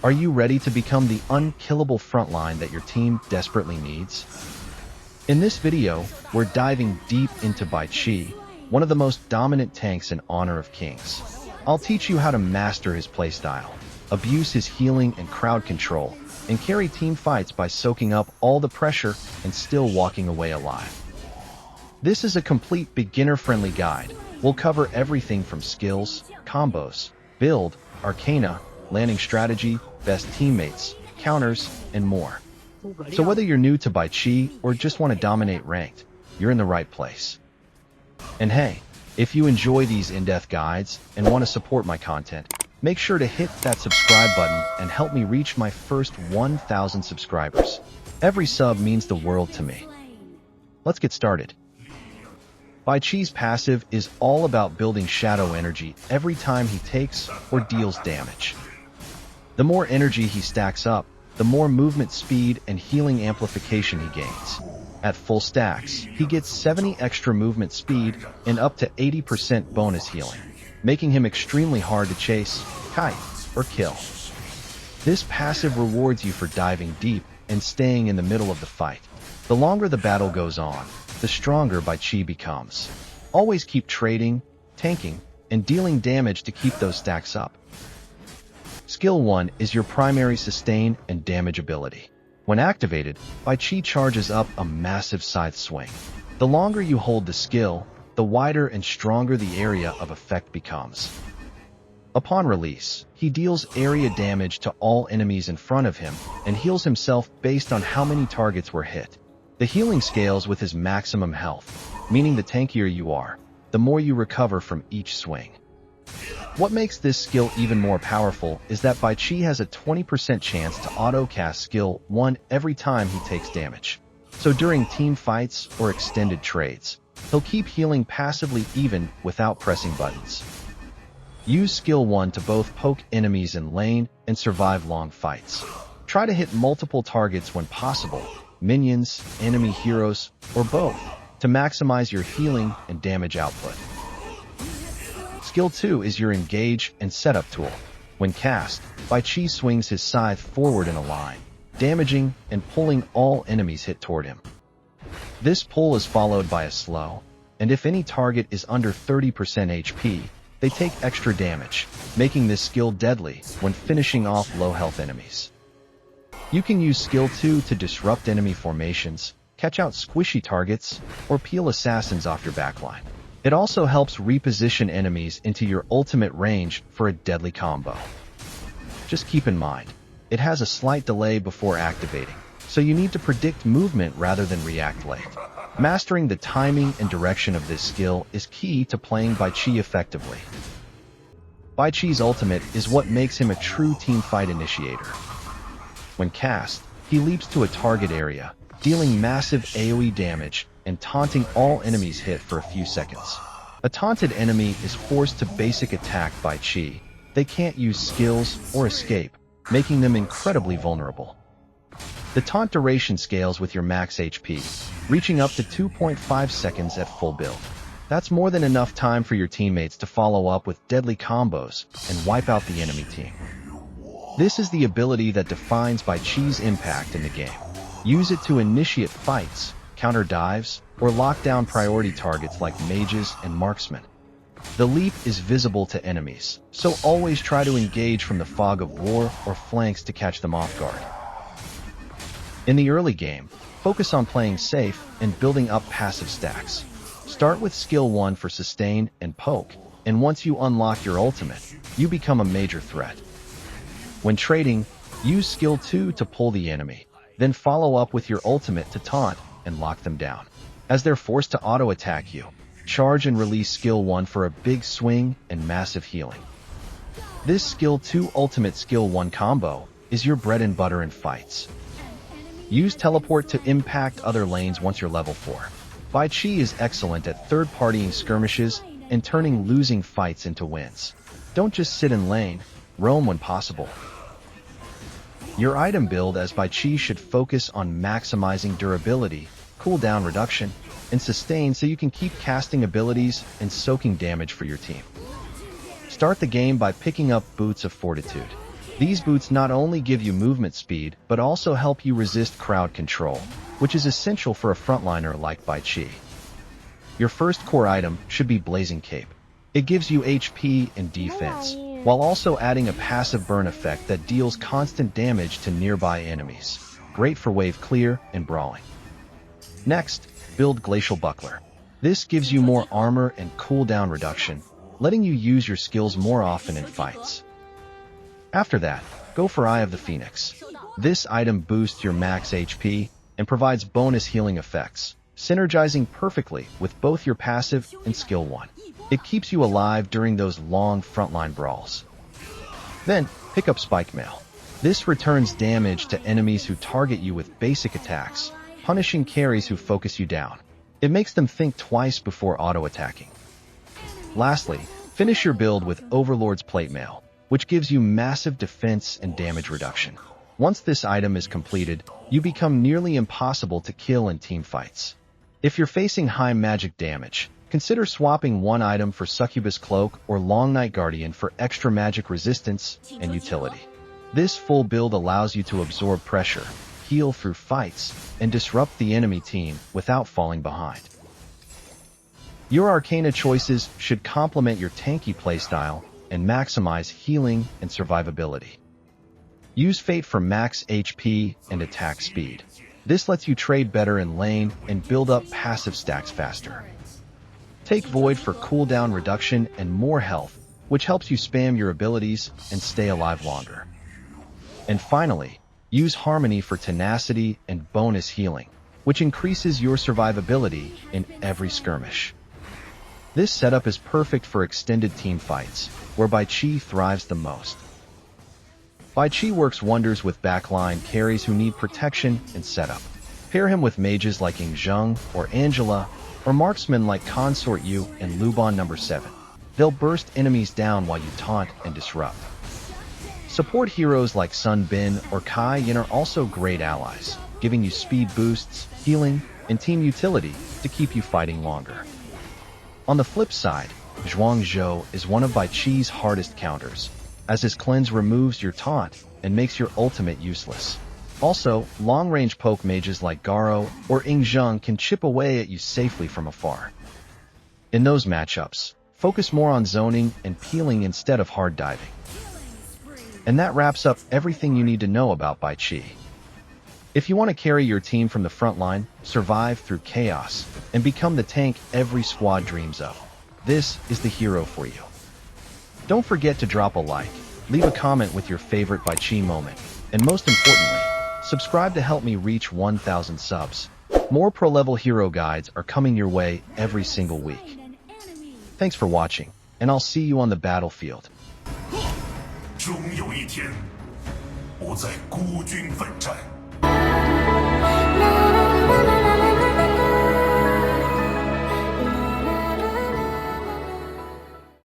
Are you ready to become the unkillable frontline that your team desperately needs? In this video, we're diving deep into Bai Qi, one of the most dominant tanks in Honor of Kings. I'll teach you how to master his playstyle, abuse his healing and crowd control, and carry team fights by soaking up all the pressure and still walking away alive. This is a complete beginner-friendly guide. We'll cover everything from skills, combos, build, arcana, landing strategy, best teammates, counters, and more. So whether you're new to Bai Qi or just want to dominate ranked, you're in the right place. And hey, if you enjoy these in-depth guides and want to support my content, make sure to hit that subscribe button and help me reach my first 1,000 subscribers. Every sub means the world to me. Let's get started. Bai Qi's passive is all about building shadow energy every time he takes or deals damage. The more energy he stacks up, the more movement speed and healing amplification he gains. At full stacks, he gets 70 extra movement speed and up to 80% bonus healing, making him extremely hard to chase, kite, or kill. This passive rewards you for diving deep and staying in the middle of the fight. The longer the battle goes on, the stronger Bai Qi becomes. Always keep trading, tanking, and dealing damage to keep those stacks up. Skill 1 is your primary sustain and damage ability. When activated, Bai Qi charges up a massive scythe swing. The longer you hold the skill, the wider and stronger the area of effect becomes. Upon release, he deals area damage to all enemies in front of him and heals himself based on how many targets were hit. The healing scales with his maximum health, meaning the tankier you are, the more you recover from each swing. What makes this skill even more powerful is that Bai Qi has a 20% chance to auto-cast skill 1 every time he takes damage. So during team fights or extended trades, he'll keep healing passively even without pressing buttons. Use skill 1 to both poke enemies in lane and survive long fights. Try to hit multiple targets when possible, minions, enemy heroes, or both, to maximize your healing and damage output. Skill 2 is your engage and setup tool. When cast, Bai Qi swings his scythe forward in a line, damaging and pulling all enemies hit toward him. This pull is followed by a slow, and if any target is under 30% HP, they take extra damage, making this skill deadly when finishing off low-health enemies. You can use skill 2 to disrupt enemy formations, catch out squishy targets, or peel assassins off your backline. It also helps reposition enemies into your ultimate range for a deadly combo. Just keep in mind, it has a slight delay before activating, so you need to predict movement rather than react late. Mastering the timing and direction of this skill is key to playing Bai Qi effectively. Bai Qi's ultimate is what makes him a true teamfight initiator. When cast, he leaps to a target area, dealing massive AoE damage and taunting all enemies hit for a few seconds. A taunted enemy is forced to basic attack Bai Qi. They can't use skills or escape, making them incredibly vulnerable. The taunt duration scales with your max HP, reaching up to 2.5 seconds at full build. That's more than enough time for your teammates to follow up with deadly combos and wipe out the enemy team. This is the ability that defines Bai Qi's impact in the game. Use it to initiate fights, counter dives, or lock down priority targets like mages and marksmen. The leap is visible to enemies, so always try to engage from the fog of war or flanks to catch them off guard. In the early game, focus on playing safe and building up passive stacks. Start with skill 1 for sustain and poke, and once you unlock your ultimate, you become a major threat. When trading, use skill 2 to pull the enemy, then follow up with your ultimate to taunt and lock them down. As they're forced to auto-attack you, charge and release skill 1 for a big swing and massive healing. This skill 2 ultimate skill 1 combo is your bread and butter in fights. Use teleport to impact other lanes once you're level 4. Bai Qi is excellent at third-partying skirmishes and turning losing fights into wins. Don't just sit in lane, roam when possible. Your item build as Bai Qi should focus on maximizing durability, cooldown reduction, and sustain so you can keep casting abilities and soaking damage for your team. Start the game by picking up Boots of Fortitude. These boots not only give you movement speed, but also help you resist crowd control, which is essential for a frontliner like Bai Qi. Your first core item should be Blazing Cape. It gives you HP and defense, while also adding a passive burn effect that deals constant damage to nearby enemies. Great for wave clear and brawling. Next, build Glacial Buckler. This gives you more armor and cooldown reduction, letting you use your skills more often in fights. After that, go for Eye of the Phoenix. This item boosts your max HP and provides bonus healing effects, synergizing perfectly with both your passive and skill 1. It keeps you alive during those long frontline brawls. Then, pick up Spike Mail. This returns damage to enemies who target you with basic attacks, punishing carries who focus you down. It makes them think twice before auto-attacking. Lastly, finish your build with Overlord's Plate Mail, which gives you massive defense and damage reduction. Once this item is completed, you become nearly impossible to kill in team fights. If you're facing high magic damage, consider swapping one item for Succubus Cloak or Long Night Guardian for extra magic resistance and utility. This full build allows you to absorb pressure, heal through fights, and disrupt the enemy team without falling behind. Your Arcana choices should complement your tanky playstyle and maximize healing and survivability. Use Fate for max HP and attack speed. This lets you trade better in lane and build up passive stacks faster. Take Void for cooldown reduction and more health, which helps you spam your abilities and stay alive longer. And finally, use Harmony for tenacity and bonus healing, which increases your survivability in every skirmish. This setup is perfect for extended team fights, where Bai Qi thrives the most. Bai Qi works wonders with backline carries who need protection and setup. Pair him with mages like Yingzheng or Angela, or marksmen like Consort Yu and Luban No. 7. They'll burst enemies down while you taunt and disrupt. Support heroes like Sun Bin or Kai Yin are also great allies, giving you speed boosts, healing, and team utility to keep you fighting longer. On the flip side, Zhuang Zhou is one of Bai Qi's hardest counters, as his cleanse removes your taunt and makes your ultimate useless. Also, long-range poke mages like Garo or Yingzheng can chip away at you safely from afar. In those matchups, focus more on zoning and peeling instead of hard diving. And that wraps up everything you need to know about Bai Qi. If you want to carry your team from the front line, survive through chaos, and become the tank every squad dreams of, this is the hero for you. Don't forget to drop a like, leave a comment with your favorite Bai Qi moment, and most importantly, subscribe to help me reach 1,000 subs. More pro-level hero guides are coming your way every single week. Thanks for watching, and I'll see you on the battlefield. 终有一天，我在孤军奋战。